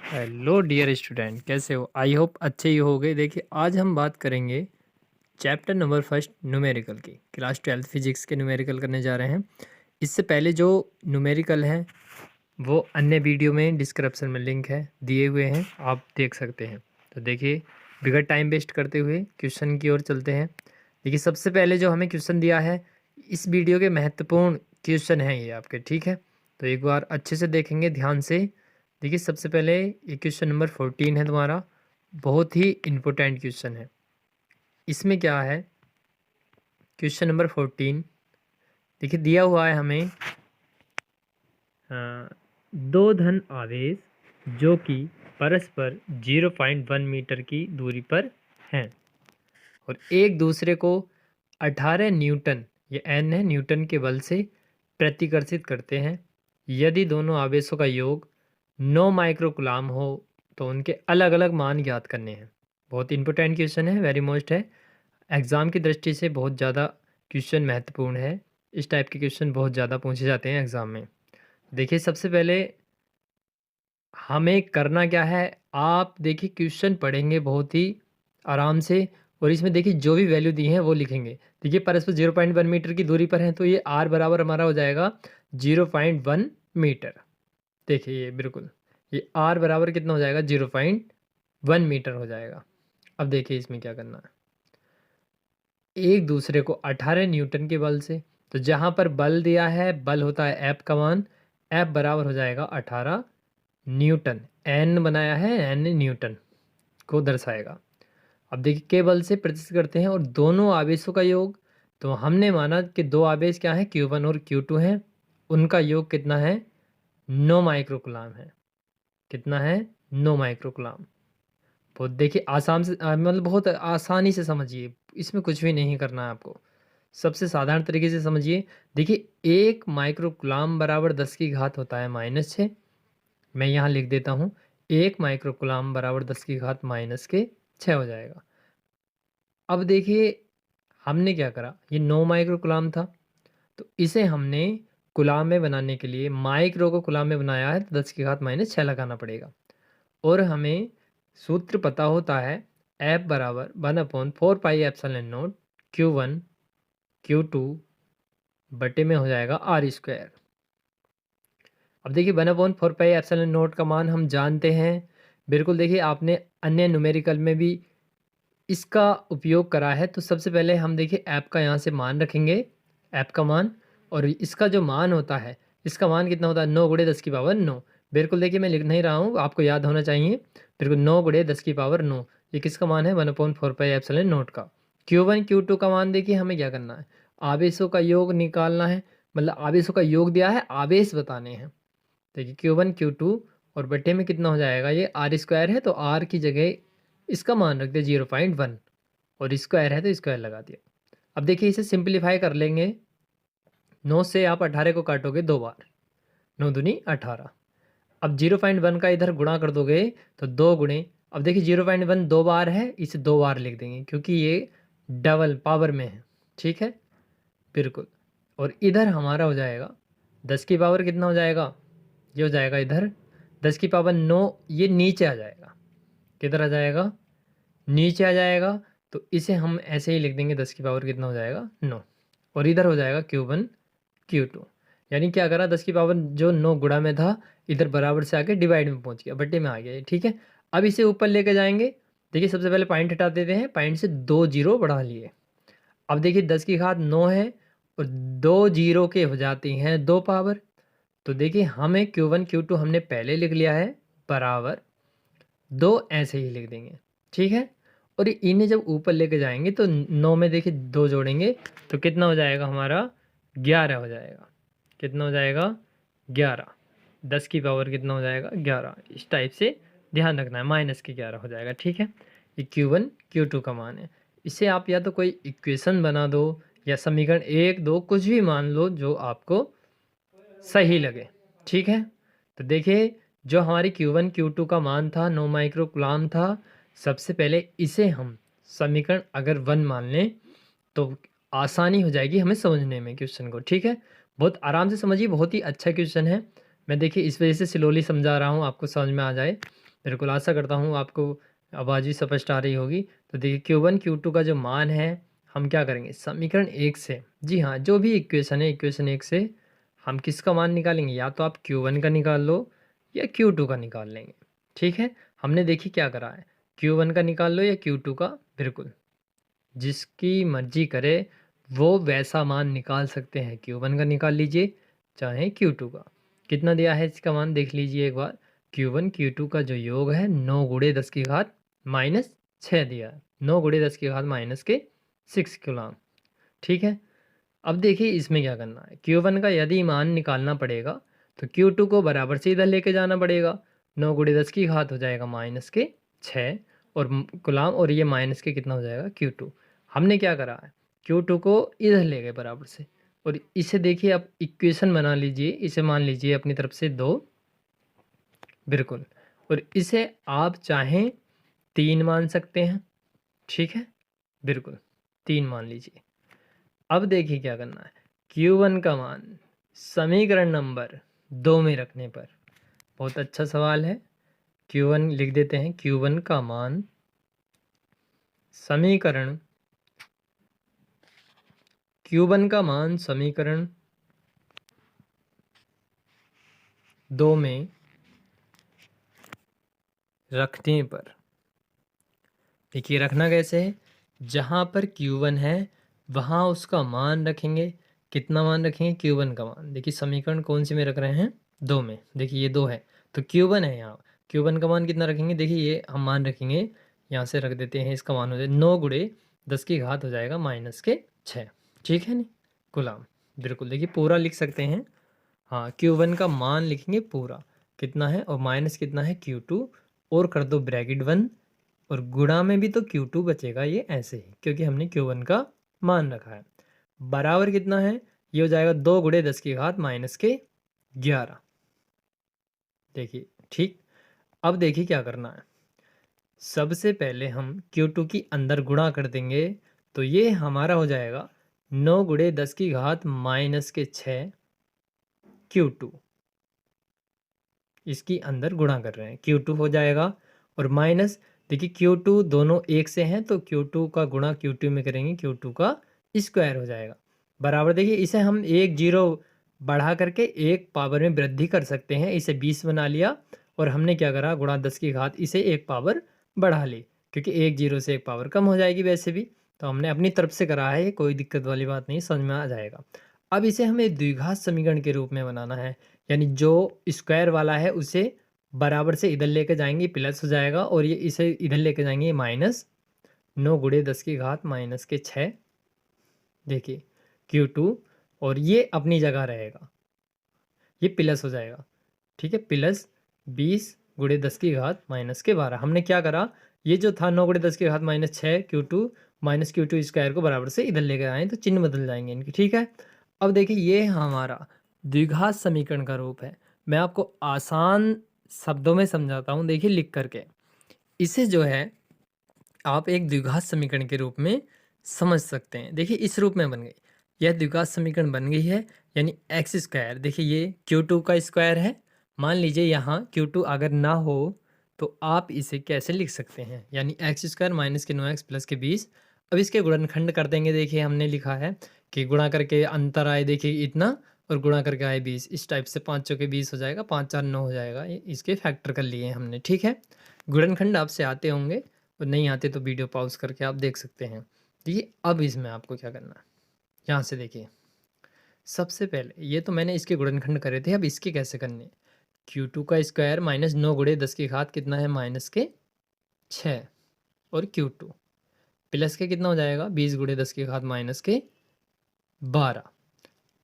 Hello dear student, कैसे हो? I hope अच्छे ही होगे। देखिए, आज हम बात करेंगे चैप्टर नंबर फर्स्ट न्यूमेरिकल की। क्लास 12th फिजिक्स के न्यूमेरिकल करने जा रहे हैं। इससे पहले जो न्यूमेरिकल हैं वो अन्य वीडियो में डिस्क्रिप्शन में लिंक है दिए हुए हैं, आप देख सकते हैं। तो देखिए, बिगड़ टाइम वेस्ट करते हुए क्वेश्चन की ओर चलते हैं। देखिए, सबसे पहले जो हमें क्वेश्चन दिया है, इस वीडियो के महत्वपूर्ण क्वेश्चन हैं ये आपके, ठीक है? तो एक बार अच्छे से देखेंगे ध्यान से। देखिए, सबसे पहले ये क्वेश्चन नंबर 14 है तुम्हारा, बहुत ही इम्पोर्टेंट क्वेश्चन है। इसमें क्या है, क्वेश्चन नंबर 14 देखिए दिया हुआ है हमें, दो धन आवेश जो कि परस्पर 0.1 मीटर की दूरी पर हैं और एक दूसरे को 18 न्यूटन, ये एन है, न्यूटन के बल से प्रतिकर्षित करते हैं। यदि दोनों आवेशों का योग 9 माइक्रोकुलाम हो तो उनके अलग अलग मान ज्ञात करने हैं। बहुत इंपॉर्टेंट क्वेश्चन है, वेरी मोस्ट है, एग्ज़ाम की दृष्टि से बहुत ज़्यादा क्वेश्चन महत्वपूर्ण है। इस टाइप के क्वेश्चन बहुत ज़्यादा पूछे जाते हैं एग्ज़ाम में। देखिए, सबसे पहले हमें करना क्या है, आप देखिए क्वेश्चन पढ़ेंगे बहुत ही आराम से, और इसमें देखिए जो भी वैल्यू दी है वो लिखेंगे। देखिए, परस्पर 0.1 मीटर की दूरी पर है तो ये आर बराबर हमारा हो जाएगा 0.1 मीटर। देखिए ये बिल्कुल, ये आर बराबर कितना हो जाएगा, 0.1 मीटर हो जाएगा। अब देखिए इसमें क्या करना है, एक दूसरे को 18 न्यूटन के बल से, तो जहाँ पर बल दिया है, बल होता है एफ का मान, एफ बराबर हो जाएगा 18 न्यूटन, एन बनाया है, एन न्यूटन को दर्शाएगा। अब देखिए के बल से प्रतिष्ठित करते हैं और दोनों आवेशों का योग, तो हमने माना कि दो आवेश क्या है, Q1 और Q2 हैं, उनका योग कितना है, 9 माइक्रोकुलाम है। कितना है, 9 माइक्रोकुलाम। बहुत देखिए आसान से मतलब बहुत आसानी से समझिए, इसमें कुछ भी नहीं करना है आपको, सबसे साधारण तरीके से समझिए। देखिए, 1 माइक्रोकुलाम बराबर 10 की घात होता है -6। मैं यहाँ लिख देता हूँ, 1 माइक्रोकुलाम बराबर 10 की घात -6 हो जाएगा। अब देखिए हमने क्या करा, ये 9 माइक्रोकुलाम था, तो इसे हमने कुलाम में बनाने के लिए, माइक्रो को कुलाम में बनाया है तो 10 की घात -6 लगाना पड़ेगा। और हमें सूत्र पता होता है, F बराबर 1/4 pi epsilon not Q1 Q2 बटे में हो जाएगा आर स्क्वायर। अब देखिए 1/4 पाई एप्सिलॉन नॉट का मान हम जानते हैं, बिल्कुल। देखिए आपने अन्य न्यूमेरिकल में भी इसका उपयोग करा है, तो सबसे पहले हम देखिए ऐप का यहाँ से मान रखेंगे, ऐप का मान, और इसका जो मान होता है, इसका मान कितना होता है, 9 गुणे 10 की पावर 9। बिल्कुल देखिए मैं लिख नहीं रहा हूँ, आपको याद होना चाहिए। बिल्कुल 9 गुणे 10 की पावर 9, ये किसका मान है, 1/4 पाई एप्सिलॉन नॉट का। Q1 Q2 का मान देखिए हमें क्या करना है, आवेशों का योग निकालना है, मतलब आवेशों का योग दिया है, आवेश बताने हैं। देखिए Q1 Q2 और बटे में कितना हो जाएगा, ये आर स्क्वायर है तो आर की जगह इसका मान रख दिया 0.1, और स्क्वायर है तो स्क्वायर लगा दिया। अब देखिए इसे सिंपलीफाई कर लेंगे, 9 से आप 18 को काटोगे 2 बार, 9 दूनी 18। अब 0.1 का इधर गुणा कर दोगे तो 2 गुणे, अब देखिए 0.1 2 बार है, इसे 2 बार लिख देंगे क्योंकि ये डबल पावर में है, ठीक है, बिल्कुल। और इधर हमारा हो जाएगा 10 की पावर कितना हो जाएगा, ये हो जाएगा इधर 10 की पावर 9, ये नीचे आ जाएगा, किधर आ जाएगा, नीचे आ जाएगा। तो इसे हम ऐसे ही लिख देंगे, 10 की पावर कितना हो जाएगा, 9, और इधर हो जाएगा Q1 Q2। यानी क्या करा, 10 की पावर जो 9 गुणा में था, इधर बराबर से आके डिवाइड में पहुंच गया, बट्टे में आ गया ये, ठीक है। अब इसे ऊपर लेके जाएंगे, देखिए सबसे पहले पॉइंट हटा देते हैं, पॉइंट से 2 जीरो बढ़ा लिए। अब देखिए 10 की घात 9 है और 2 जीरो के हो जाती हैं 2 पावर, तो देखिए हमें Q1 Q2 हमने पहले लिख लिया है बराबर 2, ऐसे ही लिख देंगे, ठीक है। और इन्हें जब ऊपर लेके जाएंगे तो 9 में देखिए 2 जोड़ेंगे तो कितना हो जाएगा हमारा, 11 हो जाएगा। कितना हो जाएगा, 11। 10 की पावर कितना हो जाएगा, 11। इस टाइप से ध्यान रखना है, -11 हो जाएगा, ठीक है। ये Q1 Q2 का मान है। इसे आप या तो कोई इक्वेशन बना दो या समीकरण 1 2 कुछ भी मान लो जो आपको सही लगे, ठीक है। तो देखिए जो हमारी Q1 Q2 का मान था 9 माइक्रोकुलाम था, सबसे पहले इसे हम समीकरण अगर 1 मान लें तो आसानी हो जाएगी हमें समझने में क्वेश्चन को, ठीक है। बहुत आराम से समझिए, बहुत ही अच्छा क्वेश्चन है। मैं देखिए इस वजह से स्लोली समझा रहा हूँ, आपको समझ में आ जाए। बिल्कुल आशा करता हूँ आपको आवाज़ भी स्पष्ट आ रही होगी। तो देखिए Q1 Q2 का जो मान है हम क्या करेंगे समीकरण 1 से, जी हाँ, जो भी इक्वेशन है इक्वेशन 1 से हम किसका मान निकालेंगे, या तो आप Q1 का निकाल लो या Q2 का निकाल लेंगे। ठीक है, हमने देखिए क्या करा है, Q1 का निकाल लो या Q2 का, बिल्कुल जिसकी मर्जी करे वो वैसा मान निकाल सकते हैं। Q1 का निकाल लीजिए चाहे Q2 का। कितना दिया है इसका मान देख लीजिए एक बार। Q1 Q2 का जो योग है 9 गुणे 10 की घात माइनस 6 दिया है। 9 गुणे 10 की घात माइनस के 6 गुलाम। ठीक है, अब देखिए इसमें क्या करना है, Q1 का यदि मान निकालना पड़ेगा तो Q2 को बराबर से इधर लेके जाना पड़ेगा। 9 गुणे 10 की घात हो जाएगा माइनस के 6 और गुलाम, और ये माइनस के कितना हो जाएगा Q2। हमने क्या करा है, Q2 को इधर ले गए बराबर से, और इसे देखिए आप इक्वेशन बना लीजिए, इसे मान लीजिए अपनी तरफ से 2, बिल्कुल, और इसे आप चाहें 3 मान सकते हैं। ठीक है, बिल्कुल 3 मान लीजिए। अब देखिए क्या करना है, Q1 का मान समीकरण नंबर 2 में रखने पर, बहुत अच्छा सवाल है। Q1 लिख देते हैं, Q1 का मान समीकरण Q1 का मान समीकरण 2 में रखने पर, देखिए रखना कैसे है, जहाँ पर Q1 है वहाँ उसका मान रखेंगे। कितना मान रखेंगे, Q1 का मान। देखिए समीकरण कौन सी में रख रहे हैं, 2 में। देखिए ये 2 है तो Q1 है यहाँ, Q1 का मान कितना रखेंगे, देखिए ये हम मान रखेंगे, यहाँ से रख देते हैं, इसका मान हो जाए 9 गुणे 10 की घात हो जाएगा माइनस के 6। ठीक है नहीं गुलाम, बिल्कुल देखिए पूरा लिख सकते हैं। हाँ, Q1 का मान लिखेंगे पूरा कितना है, और माइनस कितना है Q2, और कर दो ब्रैकेट 1, और गुणा में भी तो Q2 बचेगा, ये ऐसे ही क्योंकि हमने Q1 का मान रखा है। बराबर कितना है, ये हो जाएगा 2 गुणे 10 की घात माइनस के 11। देखिए ठीक, अब देखिए क्या करना है, सबसे पहले हम Q2 की अंदर गुणा कर देंगे, तो ये हमारा हो जाएगा 9 गुणे 10 की घात माइनस के 6 Q2। इसकी अंदर गुणा कर रहे हैं, Q2 हो जाएगा, और माइनस, देखिए Q2 दोनों एक से हैं तो Q2 का गुणा Q2 में करेंगे, Q2 का स्क्वायर हो जाएगा। बराबर देखिए इसे हम एक जीरो बढ़ा करके एक पावर में वृद्धि कर सकते हैं, इसे 20 बना लिया, और हमने क्या करा, गुणा 10 की घात इसे एक पावर बढ़ा ली, क्योंकि एक जीरो से एक पावर कम हो जाएगी वैसे भी, तो हमने अपनी तरफ से करा है, कोई दिक्कत वाली बात नहीं, समझ में आ जाएगा। अब इसे हमें द्विघात समीकरण के रूप में बनाना है, यानी जो स्क्वायर वाला है उसे बराबर से इधर लेके जाएंगे, प्लस हो जाएगा, और ये इसे इधर लेके जाएंगे माइनस 9 गुणे 10 की घात माइनस के 6। देखिए Q2, और ये अपनी जगह रहेगा, ये प्लस हो जाएगा। ठीक है, प्लस 20 गुणे 10 की घात माइनस के 12। हमने क्या करा, ये जो था 9 गुणे 10 की घात minus 6 Q2 minus Q2 square को बराबर से इधर लेकर आए तो चिन्ह बदल जाएंगे इनकी। ठीक है, अब देखिए ये हमारा द्विघात समीकरण का रूप है। मैं आपको आसान शब्दों में समझाता हूँ, देखिए लिख करके। इसे जो है आप एक द्विघात समीकरण के रूप में समझ सकते हैं। देखिए इस रूप में बन गई, यह द्विघात समीकरण बन गई है, यानी एक्स स्क्वायर, देखिए ये Q2 का स्क्वायर है। मान लीजिए यहाँ Q2 अगर ना हो तो आप इसे कैसे लिख सकते हैं, यानी एक्स स्क्वायर माइनस के 9x प्लस के 20। अब इसके गुणनखंड कर देंगे, देखिए हमने लिखा है कि गुणा करके अंतर आए देखिए इतना, और गुणा करके आए 20, इस टाइप से 5 चौके 20 हो जाएगा, 5 4 9 हो जाएगा, इसके फैक्टर कर लिए हमने। ठीक है, गुणनखंड आपसे आते होंगे, और नहीं आते तो वीडियो पॉज करके आप देख सकते हैं। देखिए अब इसमें आपको क्या करना है, यहाँ से देखिए सबसे पहले ये तो मैंने इसके गुणनखंड करे थे, अब इसके कैसे करने, Q2 का स्क्वायर माइनस 9 गुणे 10 की घात कितना है माइनस के 6, और Q2 प्लस के कितना हो जाएगा 20 गुणे 10 की घात माइनस के 12।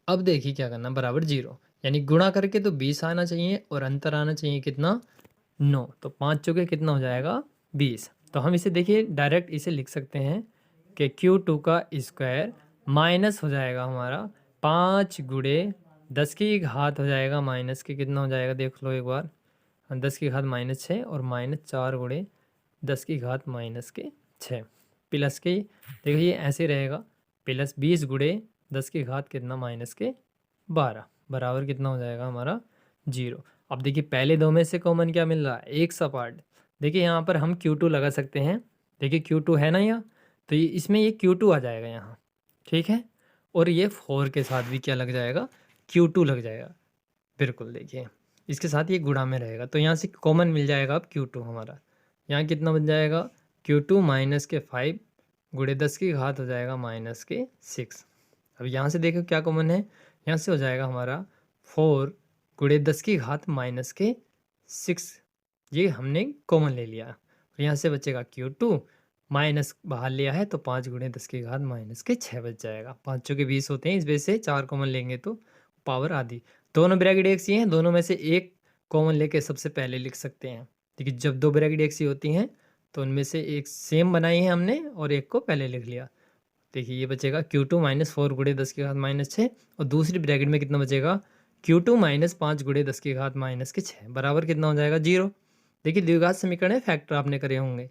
अब देखिए क्या करना, बराबर 0, यानी गुणा करके तो 20 आना चाहिए और अंतर आना चाहिए कितना 9, तो 5 चौके कितना हो जाएगा 20। तो हम इसे देखिए डायरेक्ट इसे लिख सकते हैं कि Q2 का स्क्वायर माइनस हो जाएगा हमारा 5 गुणे 10 की घात हो जाएगा माइनस के कितना हो जाएगा, देख लो एक बार, 10 की घात माइनस 6, और माइनस 4 गुणे 10 की घात माइनस के 6, प्लस के देखिए ये ऐसे रहेगा, प्लस 20 गुणे 10 की घात कितना माइनस के 12, बराबर कितना हो जाएगा हमारा 0। अब देखिए पहले दो में से कॉमन क्या मिल रहा है, एक सा पार्ट, देखिए यहाँ पर हम Q2 लगा सकते हैं। देखिए Q2 है ना यहाँ, तो ये इसमें ये Q2 आ जाएगा यहाँ, ठीक है। और ये 4 के साथ भी क्या लग जाएगा, Q2 लग जाएगा। बिल्कुल देखिए इसके साथ ये गुणा में रहेगा, तो यहाँ से कॉमन मिल जाएगा अब Q2 हमारा। यहाँ कितना बन जाएगा, Q2 माइनस के 5 गुणे 10 की घात हो जाएगा माइनस के 6। अब यहाँ से देखो क्या कॉमन है, यहाँ से हो जाएगा हमारा 4 गुणे 10 की घात माइनस के 6, ये हमने कॉमन ले लिया। और यहाँ से बचेगा Q2 माइनस बाहर लिया है तो 5 गुणे 10 की घात माइनस के 6 बच जाएगा। 5 चौके 20 होते हैं, इस वजह से 4 कॉमन लेंगे तो पावर आधी। दोनों ब्रैकेट एक सी हैं, दोनों में से एक कॉमन लेके सबसे पहले लिख सकते हैं। देखिए जब दो ब्रैकेट एक सी होती हैं तो उनमें से एक सेम बनाई है हमने और एक को पहले लिख लिया। देखिए ये बचेगा Q2 माइनस 4 गुणे 10 की घात माइनस 6, और दूसरी ब्रैकेट में कितना बचेगा, Q2 माइनस 5 गुणे 10 की घात माइनस के 6 बराबर कितना हो जाएगा, 0। देखिए द्विघात समीकरण है, फैक्टर आपने करे होंगे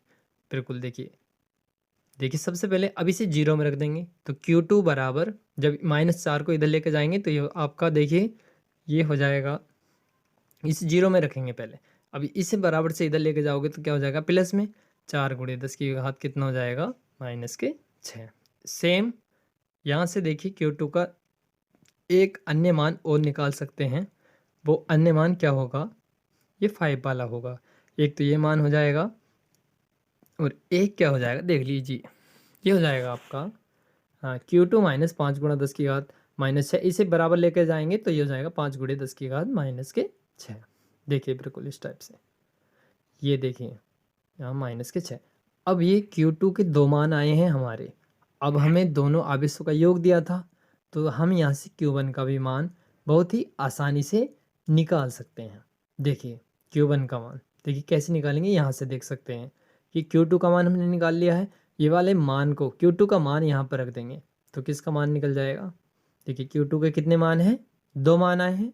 बिल्कुल। देखिए सबसे पहले अब इसे 0 में रख देंगे, तो Q2 बराबर जब -4 को इधर लेके जाएंगे तो ये आपका देखिए ये हो जाएगा, इस 0 में रखेंगे पहले। अब इसे बराबर से इधर लेके जाओगे तो क्या हो जाएगा, प्लस में 4 गुणे 10 की घात कितना हो जाएगा, माइनस के 6। सेम यहाँ से देखिए Q2 का एक अन्य मान और निकाल सकते हैं। वो अन्य मान क्या होगा, ये 5 वाला होगा। एक तो ये मान हो जाएगा और एक क्या हो जाएगा देख लीजिए, ये हो जाएगा आपका हाँ Q2 माइनस 5 गुणा 10 की घात माइनस 6, इसे बराबर लेकर जाएंगे तो ये हो जाएगा 5 गुणे 10 की घात माइनस के 6। देखिए बिल्कुल इस टाइप से, ये देखिए यहाँ माइनस के 6। अब ये Q2 के दो मान आए हैं हमारे, अब हमें दोनों आवेशों का योग दिया था, तो हम यहाँ से Q1 का भी मान बहुत ही आसानी से निकाल सकते हैं। देखिए Q1 का मान देखिए कैसे निकालेंगे, यहाँ से देख सकते हैं कि Q2 का मान हमने निकाल लिया है। ये वाले मान को Q2 का मान यहाँ पर रख देंगे तो किसका मान निकल जाएगा। देखिए Q2 के कितने मान हैं, दो मान आए हैं,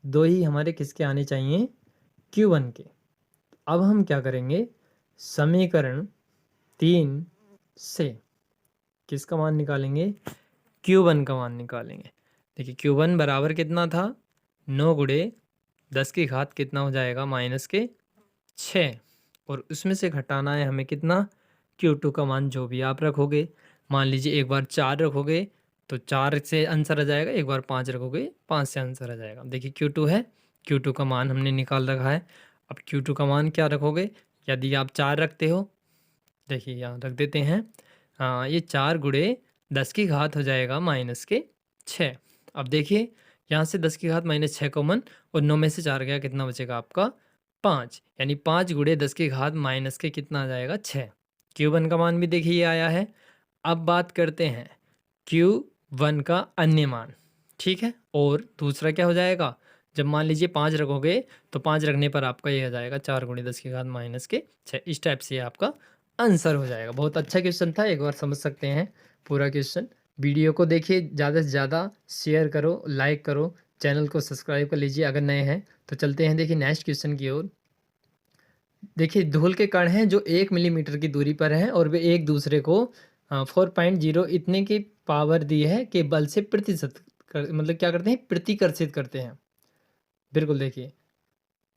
दो ही हमारे किसके आने चाहिए, Q1 के। अब हम क्या करेंगे, समीकरण 3 से किसका मान निकालेंगे, Q1 का मान निकालेंगे। देखिए Q1 बराबर कितना था, 9 गुणे 10 की घात कितना हो जाएगा, माइनस के 6, और उसमें से घटाना है हमें कितना, Q2 का मान जो भी आप रखोगे। मान लीजिए एक बार 4 रखोगे तो 4 से आंसर आ जाएगा, एक बार 5 रखोगे 5 से आंसर आ जाएगा। देखिए Q2 है, Q2 का मान हमने निकाल रखा है। अब Q2 का मान क्या रखोगे, यदि आप 4 रखते हो, देखिए यहाँ रख देते हैं, हाँ ये 4 गुणे 10 की घात हो जाएगा माइनस के 6। अब देखिए यहाँ से 10 की घात माइनस 6 कॉमन, और 9 में से 4 गया, कितना बचेगा आपका 5, यानी 5 गुणे 10 की घात माइनस के कितना आ जाएगा 6। Q1 का मान भी देखिए ये आया है। अब बात करते हैं Q1 का अन्य मान, ठीक है। और दूसरा क्या हो जाएगा, जब मान लीजिए 5 रखोगे तो 5 रखने पर आपका ये हो जाएगा 4 गुणे 10 की घात माइनस के 6। इस टाइप से आपका आंसर हो जाएगा। बहुत अच्छा क्वेश्चन था, एक बार समझ सकते हैं पूरा क्वेश्चन। वीडियो को देखिए, ज़्यादा से ज़्यादा शेयर करो, लाइक करो, चैनल को सब्सक्राइब कर लीजिए अगर नए हैं। तो चलते हैं देखिए नेक्स्ट क्वेश्चन की ओर। देखिए धूल के कण हैं जो 1 मिलीमीटर की दूरी पर हैं और वे एक दूसरे को 4.0 इतने की पावर दी है कि बल से मतलब क्या करते हैं, प्रतिकर्षित करते हैं। बिल्कुल देखिए,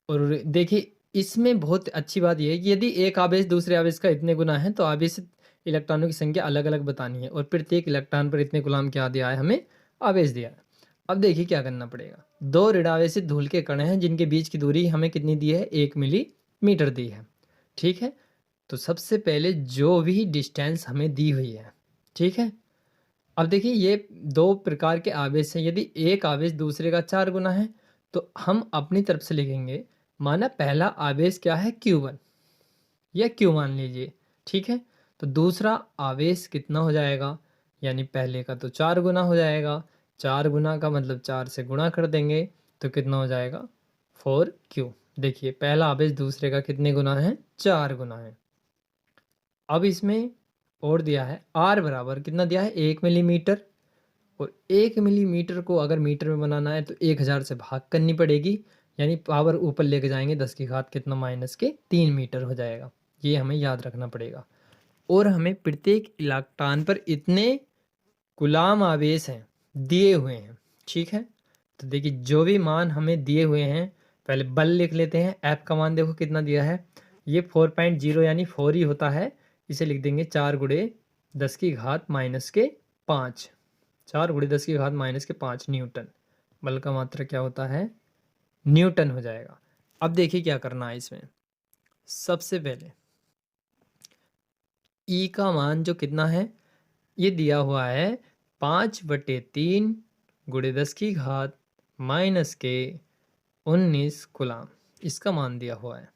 और देखिए इसमें बहुत अच्छी बात यह है कि यदि एक आवेश दूसरे आवेश का इतने गुना है तो आवेशित इलेक्ट्रॉनों की संख्या अलग अलग बतानी है, और प्रत्येक इलेक्ट्रॉन पर इतने गुलाम क्या दिया है, हमें आवेश दिया है। अब देखिए क्या करना पड़ेगा, दो ऋणावेशित धूल के कण हैं जिनके बीच की दूरी हमें कितनी दी है, 1 मिलीमीटर दी है, ठीक है। तो सबसे पहले जो भी डिस्टेंस हमें दी हुई है, ठीक है। अब देखिए ये दो प्रकार के आवेश हैं, यदि एक आवेश दूसरे का 4 गुना है तो हम अपनी तरफ से लिखेंगे, माना पहला आवेश क्या है, Q1 या Q मान लीजिए, ठीक है। तो दूसरा आवेश कितना हो जाएगा, यानी पहले का तो 4 गुना हो जाएगा, 4 गुना का मतलब 4 से गुणा कर देंगे तो कितना हो जाएगा, 4Q। देखिए पहला आवेश दूसरे का कितने गुना है, 4 गुना है। अब इसमें और दिया है R बराबर कितना दिया है, 1 मिलीमीटर, और 1 मिलीमीटर को अगर मीटर में बनाना है तो 1000 से भाग करनी पड़ेगी, यानी पावर ऊपर लेके जाएंगे 10 की घात कितना, माइनस के 3 मीटर हो जाएगा। ये हमें याद रखना पड़ेगा। और हमें प्रत्येक इलेक्ट्रॉन पर इतने कूलाम आवेश हैं दिए हुए हैं, ठीक है। तो देखिए जो भी मान हमें दिए हुए हैं, पहले बल लिख लेते हैं। F का मान देखो कितना दिया है, ये 4.0 यानी 4 ही होता है। इसे लिख देंगे 4 गुणे 10 की घात माइनस के 5। 4 गुणे 10 की घात माइनस के 5 न्यूटन। बल का मात्रक क्या होता है? न्यूटन हो जाएगा। अब देखिए क्या करना है इसमें। सबसे पहले ई का मान जो कितना है, ये दिया हुआ है 5/3 गुणे 10 की घात माइनस के 19 कूलाम। इसका मान दिया हुआ है।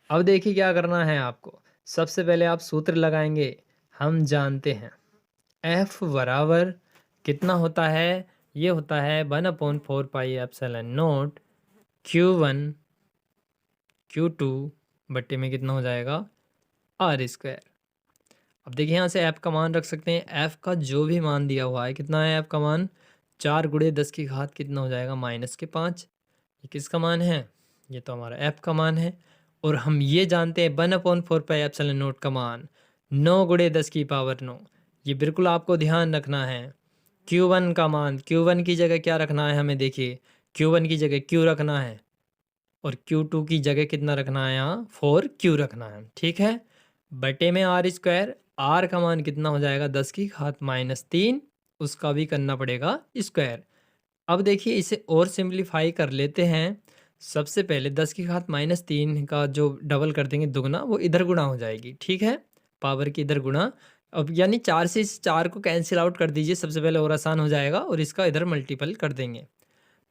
अब देखिए क्या करना है आपको। सबसे पहले आप सूत्र लगाएंगे। हम जानते हैं F बराबर कितना होता है? ये होता है 1/4 pi epsilon not Q1 Q2 बट्टे में कितना हो जाएगा? R square. अब देखिए यहाँ से ऐप का मान रख सकते हैं। ऐप का जो भी मान दिया हुआ है, कितना है ऐप का मान? 4 गुणे 10 की घात कितना हो जाएगा? माइनस के 5। ये किसका मान है? ये तो हमारा ऐप का मान है। और हम ये जानते हैं 1/4 पाई एप्सिलॉन नॉट का मान 9 गुणे 10 की पावर 9। ये बिल्कुल आपको ध्यान रखना है। Q1 का मान, Q1 की जगह क्या रखना है हमें? देखिए Q1 की जगह Q रखना है और Q2 की जगह कितना रखना है? यहाँ 4Q रखना है। ठीक है, बटे में R स्क्वायर। R का मान कितना हो जाएगा? 10 की घात माइनस 3। उसका भी करना पड़ेगा स्क्वायर। अब देखिए इसे और सिंप्लीफाई कर लेते हैं। सबसे पहले 10 की घात माइनस 3 का जो डबल कर देंगे दुगना, वो इधर गुणा हो जाएगी। ठीक है, पावर की इधर गुणा। अब यानी 4 से इस 4 को कैंसिल आउट कर दीजिए सबसे पहले, और आसान हो जाएगा। और इसका इधर मल्टीपल कर देंगे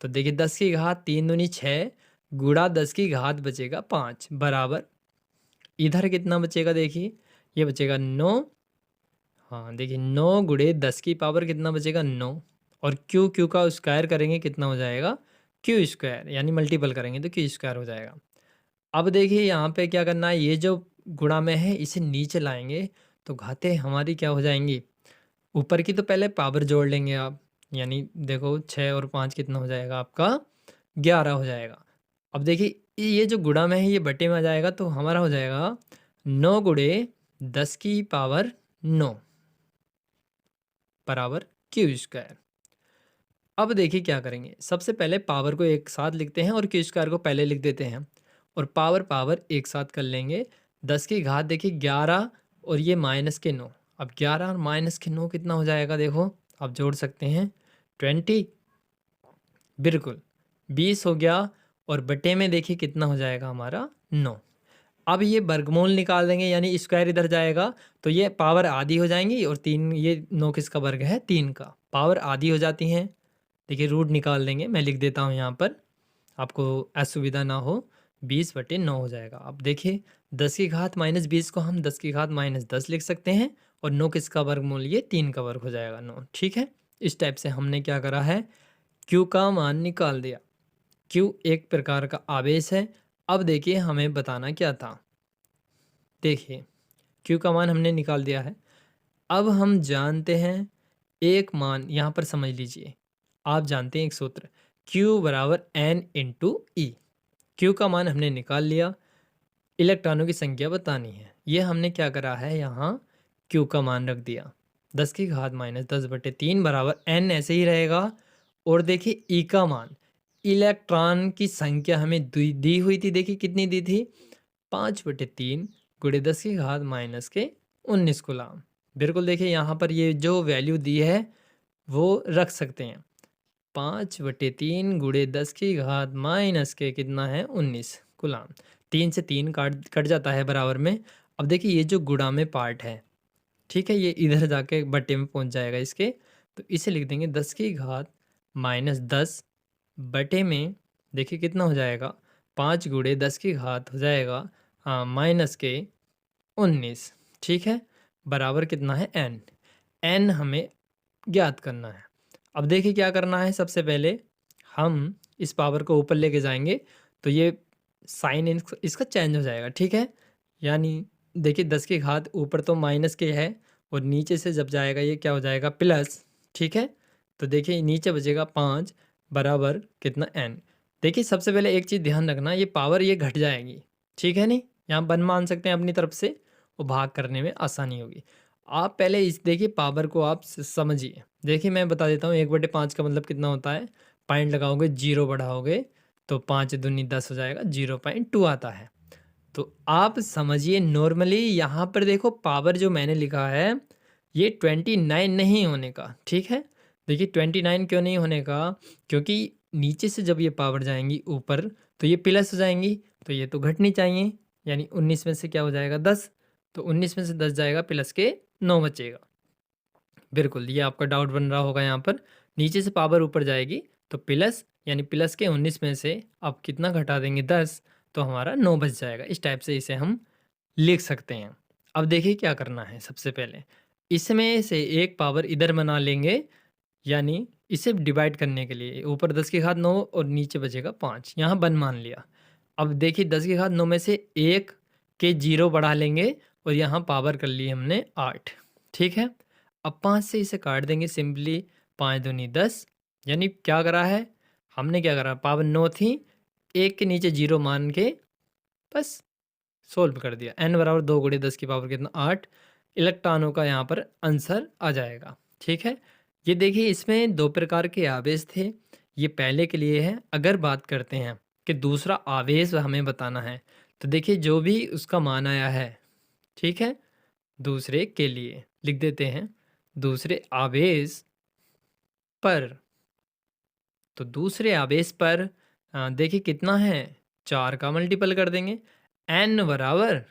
तो देखिए 10 की घात 3 दूनी 6 गुणा 10 की घात बचेगा 5 बराबर इधर कितना बचेगा? देखिए ये बचेगा 9। हाँ देखिए 9 गुणे 10 की पावर कितना बचेगा? 9। और क्यू क्यू का स्क्वायर करेंगे कितना हो जाएगा? क्यू स्क्वायर, यानी मल्टीपल करेंगे तो क्यू स्क्वायर हो जाएगा। अब देखिए यहाँ पे क्या करना है, ये जो गुणा में है इसे नीचे लाएंगे तो घातें हमारी क्या हो जाएंगी? ऊपर की तो पहले पावर जोड़ लेंगे आप, यानी देखो 6 और 5 कितना हो जाएगा आपका? 11 हो जाएगा। अब देखिए ये जो गुणा में है ये बटे में आ जाएगा तो हमारा हो जाएगा 9 गुणे 10 की पावर 9 बराबर क्यू स्क्वायर। अब देखिए क्या करेंगे। सबसे पहले पावर को एक साथ लिखते हैं और क्यू स्क्वायर को पहले लिख देते हैं और पावर पावर एक साथ कर लेंगे। 10 की घात देखिए 11 और ये माइनस के 9। अब 11 और माइनस के 9 कितना हो जाएगा? देखो आप जोड़ सकते हैं 20, बिल्कुल 20 हो गया। और बटे में देखिए कितना हो जाएगा हमारा? 9। अब ये वर्गमूल निकाल देंगे, यानी स्क्वायर इधर जाएगा तो ये पावर आधी हो जाएंगी। और 3, ये 9 किसका वर्ग है? 3 का। पावर आधी हो जाती हैं। देखिए रूट निकाल देंगे, मैं लिख देता हूँ यहाँ पर, आपको असुविधा ना हो। 20/9 हो जाएगा। अब देखिए 10 की घात माइनस 20 को हम 10 की घात माइनस 10 लिख सकते हैं। और 9 किसका वर्गमूल? ये 3 का वर्ग हो जाएगा 9। ठीक है, इस टाइप से हमने क्या करा है? क्यू का मान निकाल दिया। क्यू एक प्रकार का आवेश है। अब देखिए हमें बताना क्या था। देखिए क्यू का मान हमने निकाल दिया है। अब हम जानते हैं एक मान, यहाँ पर समझ लीजिए, आप जानते हैं एक सूत्र Q बराबर N इंटू ई। क्यू का मान हमने निकाल लिया, इलेक्ट्रॉनों की संख्या बतानी है। ये हमने क्या करा है, यहाँ Q का मान रख दिया 10 की घात माइनस 10/3 बराबर N ऐसे ही रहेगा। और देखिए ई का मान, इलेक्ट्रॉन की संख्या हमें दी हुई थी। देखिए कितनी दी थी? 5/3 गुणे 10 की घात माइनस के 19 कूलाम। बिल्कुल देखिए यहाँ पर ये जो वैल्यू दी है वो रख सकते हैं। 5/3 गुणे 10 की घात माइनस के कितना है? 19 कूलाम। 3 से 3 कट जाता है बराबर में। अब देखिए ये जो गुणा में पार्ट है, ठीक है, ये इधर जाके बट्टे में पहुंच जाएगा इसके। तो इसे लिख देंगे 10 की घात माइनस 10 बटे में देखिए कितना हो जाएगा? 5 गुणे 10 की घात हो जाएगा हाँ माइनस के 19। ठीक है, बराबर कितना है? n। n हमें ज्ञात करना है। अब देखिए क्या करना है। सबसे पहले हम इस पावर को ऊपर लेके जाएंगे तो ये साइन इसका चेंज हो जाएगा। ठीक है, यानी देखिए 10 की घात ऊपर तो माइनस के है और नीचे से जब जाएगा ये क्या हो जाएगा? प्लस। ठीक है, तो देखिए नीचे बचेगा 5 बराबर कितना? n। देखिए सबसे पहले एक चीज़ ध्यान रखना, ये पावर ये घट जाएगी। ठीक है, नहीं यहाँ 1 मान सकते हैं अपनी तरफ से, वो भाग करने में आसानी होगी। आप पहले इस देखिए पावर को आप समझिए। देखिए मैं बता देता हूँ 1/5 का मतलब कितना होता है। पॉइंट लगाओगे, जीरो बढ़ाओगे तो 5 दूनी 10 हो जाएगा, 0.2 आता है। तो आप समझिए नॉर्मली यहाँ पर देखो पावर जो मैंने लिखा है ये 29 नहीं होने का, ठीक है। देखिए 29 क्यों नहीं होने का, क्योंकि नीचे से जब ये पावर जाएंगी ऊपर तो ये प्लस हो जाएंगी, तो ये तो घटनी चाहिए, यानी 19 में से क्या हो जाएगा 10, तो 19 में से 10 जाएगा प्लस के 9 बचेगा। बिल्कुल, ये आपका डाउट बन रहा होगा यहाँ पर, नीचे से पावर ऊपर जाएगी तो प्लस, यानी प्लस के 19 में से आप कितना घटा देंगे 10, तो हमारा 9 बच जाएगा। इस टाइप से इसे हम लिख सकते हैं। अब देखिए क्या करना है, सबसे पहले इसमें से एक पावर इधर बना लेंगे, यानी इसे डिवाइड करने के लिए ऊपर 10 की घात 9 और नीचे बचेगा 5, यहाँ 1 मान लिया। अब देखिए 10 की घात 9 में से 1 के 0 बढ़ा लेंगे और यहाँ पावर कर ली हमने 8, ठीक है। अब 5 से इसे काट देंगे सिंपली, 5 दूनी 10, यानी क्या करा है हमने, क्या करा, पावर 9 थी, 1 के नीचे 0 मान के बस सोल्व कर दिया। n बराबर 2 गुणे 10 की पावर कितना 8 इलेक्ट्रॉनों का यहाँ पर आंसर आ जाएगा, ठीक है। ये देखिए इसमें 2 प्रकार के आवेश थे, ये पहले के लिए है। अगर बात करते हैं कि दूसरा आवेश हमें बताना है, तो देखिए जो भी उसका मान आया है, ठीक है, दूसरे के लिए लिख देते हैं दूसरे आवेश पर। तो दूसरे आवेश पर देखिए कितना है, 4 का मल्टीपल कर देंगे, n बराबर,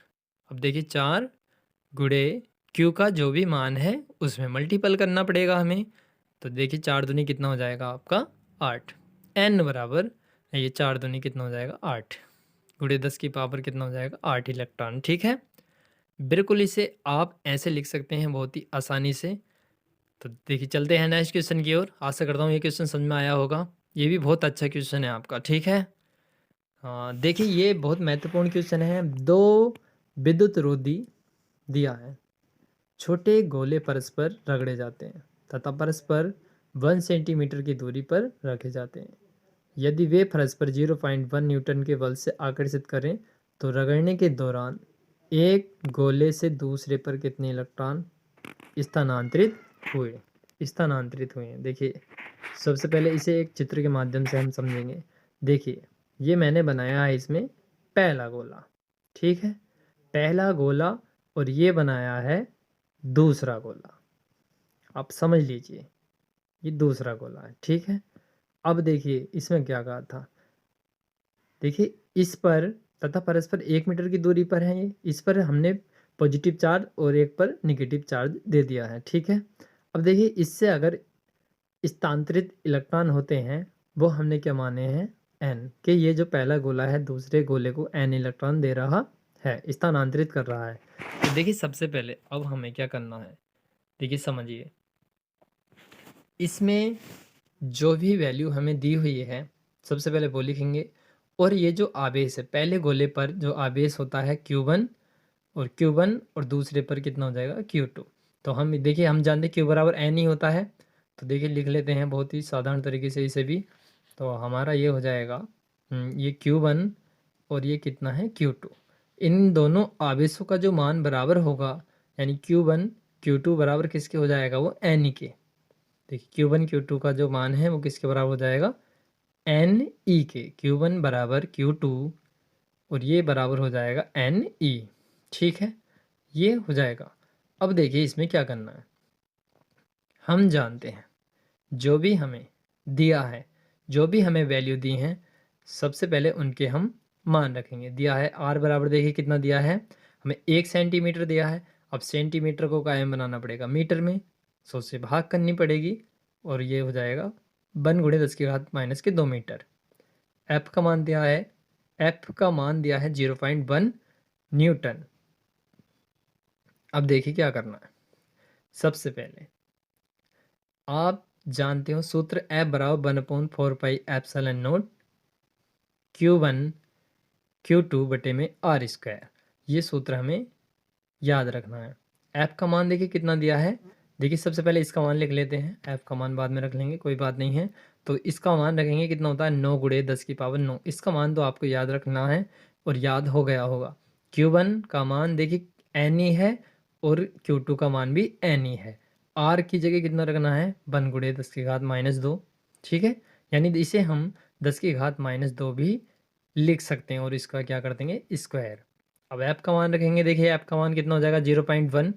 अब देखिए 4 गुणे q का जो भी मान है उसमें मल्टीपल करना पड़ेगा हमें। तो देखिए 4 दूनी कितना हो जाएगा आपका 8, n बराबर, ये 4 दूनी कितना हो जाएगा 8 गुणे 10 की पावर कितना हो जाएगा 8 इलेक्ट्रॉन, ठीक है। बिल्कुल इसे आप ऐसे लिख सकते हैं बहुत ही आसानी से। तो देखिए चलते हैं नेक्स्ट क्वेश्चन की ओर। आशा करता हूँ ये क्वेश्चन समझ में आया होगा, ये भी बहुत अच्छा क्वेश्चन है आपका, ठीक है। हाँ देखिए ये बहुत महत्वपूर्ण क्वेश्चन है। 2 विद्युत रोधी दिया है, छोटे गोले परस्पर रगड़े जाते हैं तथा परस्पर 1 सेंटीमीटर की दूरी पर रखे जाते हैं। यदि वे परस्पर 0.1 न्यूटन के बल से आकर्षित करें तो रगड़ने के दौरान एक गोले से दूसरे पर कितने इलेक्ट्रॉन स्थानांतरित हुए हैं। देखिए सबसे पहले इसे एक चित्र के माध्यम से हम समझेंगे। देखिए ये मैंने बनाया है इसमें पहला गोला, ठीक है, पहला गोला, और ये बनाया है दूसरा गोला। आप समझ लीजिए ये दूसरा गोला है, ठीक है। अब देखिए इसमें क्या कहा था, देखिए इस पर तथा परस्पर 1 मीटर की दूरी पर है ये, इस पर हमने पॉजिटिव चार्ज और एक पर निगेटिव चार्ज दे दिया है, ठीक है। अब देखिए इससे अगर स्थानांतरित इलेक्ट्रॉन होते हैं वो हमने क्या माने हैं n, कि ये जो पहला गोला है दूसरे गोले को n इलेक्ट्रॉन दे रहा है, स्थानांतरित कर रहा है। तो देखिए सबसे पहले अब हमें क्या करना है, देखिए समझिए इसमें जो भी वैल्यू हमें दी हुई है सबसे पहले वो लिखेंगे, और ये जो आवेश है पहले गोले पर जो आवेश होता है Q1 और दूसरे पर कितना हो जाएगा Q2। तो हम देखिए हम जानते हैं Q बराबर n ही होता है, तो देखिए लिख लेते हैं बहुत ही साधारण तरीके से इसे भी। तो हमारा ये हो जाएगा ये Q1 और ये कितना है Q2, इन दोनों आवेशों का जो मान बराबर होगा, यानी Q1 Q2 बराबर किसके हो जाएगा, वो n के। देखिए Q1 Q2 का जो मान है वो किसके बराबर हो जाएगा NE के, Q1 बराबर Q2 और ये बराबर हो जाएगा NE, ठीक है, ये हो जाएगा। अब देखिए इसमें क्या करना है, हम जानते हैं जो भी हमें दिया है, जो भी हमें वैल्यू दी हैं, सबसे पहले उनके हम मान रखेंगे। दिया है R बराबर, देखिए कितना दिया है हमें 1 सेंटीमीटर दिया है। अब सेंटीमीटर को कायम बनाना पड़ेगा मीटर में, 100 से भाग करनी पड़ेगी और ये हो जाएगा 1 गुणे 10 की घात माइनस के 2 मीटर। F का मान दिया है, F का मान दिया है 0.1 न्यूटन। अब देखिए क्या करना है, सबसे पहले आप जानते हो सूत्र F बराबर 1/4πε0 Q1 Q2 बटे में R², ये सूत्र हमें याद रखना है। F का मान देखिए कितना दिया है, देखिए सबसे पहले इसका मान लिख लेते हैं, F का मान बाद में रख लेंगे कोई बात नहीं है। तो इसका मान रखेंगे कितना होता है 9 गुणे 10 की पावर 9, इसका मान तो आपको याद रखना है और याद हो गया होगा। Q1 का मान देखिए n ही है और Q2 का मान भी n ही है। R की जगह कितना रखना है 1 गुणे 10 की घात माइनस 2, ठीक है, यानी इसे हम 10 की घात माइनस 2 भी लिख सकते हैं और इसका क्या कर देंगे स्क्वायर। अब ऐप का मान रखेंगे, देखिए ऐप का मान कितना हो जाएगा 0.1,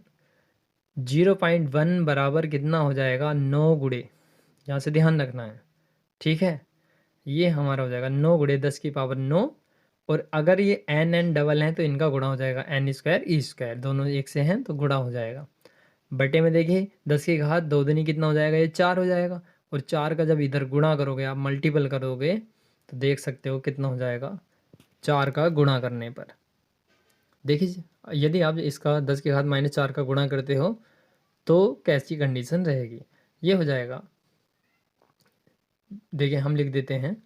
0.1 बराबर कितना हो जाएगा 9 गुणे, यहाँ से ध्यान रखना है, ठीक है। ये हमारा हो जाएगा 9 गुणे 10 की पावर 9, और अगर ये एन डबल हैं तो इनका गुणा हो जाएगा एन स्क्वायर ई स्क्वायर, दोनों एक से हैं तो गुणा हो जाएगा। बटे में देखिए 10 की घात 2 दूनी कितना हो जाएगा, ये 4 हो जाएगा, और 4 का जब इधर गुणा करोगे आप, मल्टीपल करोगे, तो देख सकते हो कितना हो जाएगा 4 का गुणा करने पर। देखिए यदि आप इसका 10 की घात -4 का गुणा करते हो तो कैसी कंडीशन रहेगी, ये हो जाएगा, देखिए हम लिख देते हैं,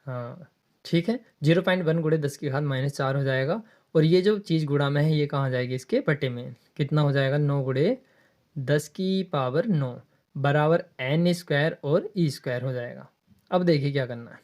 हाँ ठीक है, 0.1 गुणे 10 की घात -4 हो जाएगा, और ये जो चीज़ गुणा में है ये कहाँ जाएगी, इसके बटे में, कितना हो जाएगा 9 गुणे 10 की पावर 9 बराबर एन स्क्वायर और ई स्क्वायर हो जाएगा। अब देखिए क्या करना है,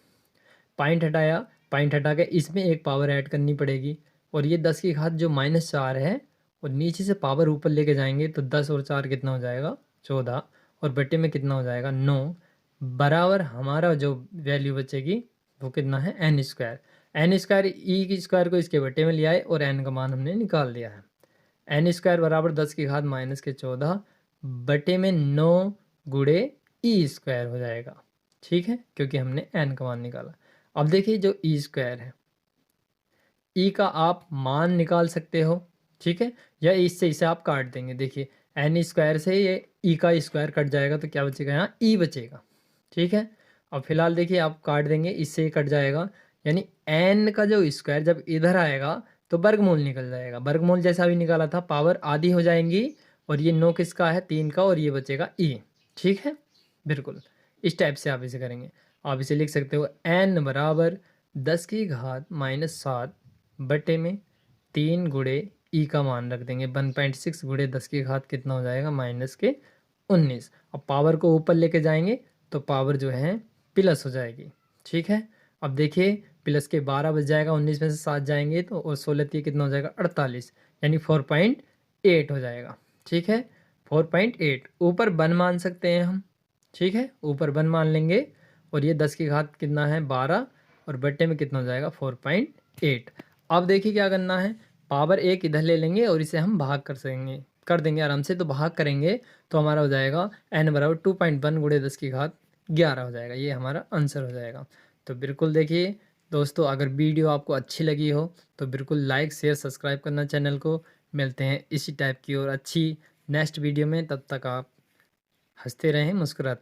पॉइंट हटाया, पॉइंट हटा के इसमें एक पावर ऐड करनी पड़ेगी, और ये 10 की घात जो -4 है, और नीचे से पावर ऊपर लेके जाएंगे तो 10 और 4 कितना हो जाएगा 14, और बटे में कितना हो जाएगा 9 बराबर हमारा जो वैल्यू बचेगी वो कितना है एन स्क्वायर। एन स्क्वायर ई की स्क्वायर को इसके बटे में लिया है और एन का मान हमने निकाल दिया है। एन स्क्वायर बराबर 10 की घात -14 बटे में 9 गुणे ई स्क्वायर हो जाएगा, ठीक है, क्योंकि हमने एन का मान निकाला। अब देखिए जो ई स्क्वायर है, ई का आप मान निकाल सकते हो, ठीक है, या इससे इसे आप काट देंगे। देखिए एन स्क्वायर से ये ई का स्क्वायर कट जाएगा तो क्या बचेगा, यहाँ ई बचेगा, ठीक है। अब फिलहाल देखिए आप काट देंगे, इससे ही कट जाएगा, यानी एन का जो स्क्वायर जब इधर आएगा तो वर्गमूल निकल जाएगा। वर्गमूल जैसा अभी निकाला था, पावर आधी हो जाएंगी, और ये 9 किसका है 3 का, और ये बचेगा ई, ठीक है, बिल्कुल इस टाइप से आप इसे करेंगे। आप इसे लिख सकते हो एन बराबर 10 की घात -7 बटे में 3 गुणे ई का मान रख देंगे 1.6 गुणे 10 की घात कितना हो जाएगा -19। अब पावर को ऊपर लेके जाएंगे तो पावर जो है प्लस हो जाएगी, ठीक है। अब देखिए प्लस के 12 बच जाएगा, 19 में से 7 जाएंगे तो, और 16 तीन कितना हो जाएगा 48, यानी 4.8 हो जाएगा, ठीक है। 4.8 ऊपर 1 मान सकते हैं हम, ठीक है, ऊपर 1 मान लेंगे, और ये 10 की घात कितना है 12, और बट्टे में कितना हो जाएगा 4.8। अब देखिए क्या करना है, पावर एक इधर ले लेंगे और इसे हम भाग कर देंगे आराम से, तो भाग करेंगे तो हमारा हो जाएगा n बराबर 2.1 गुणे 10 की घात 11 हो जाएगा, ये हमारा आंसर हो जाएगा। तो बिल्कुल देखिए दोस्तों, अगर वीडियो आपको अच्छी लगी हो तो बिल्कुल लाइक शेयर सब्सक्राइब करना चैनल को। मिलते हैं इसी टाइप की और अच्छी नेक्स्ट वीडियो में, तब तक आप हंसते रहें मुस्कुराते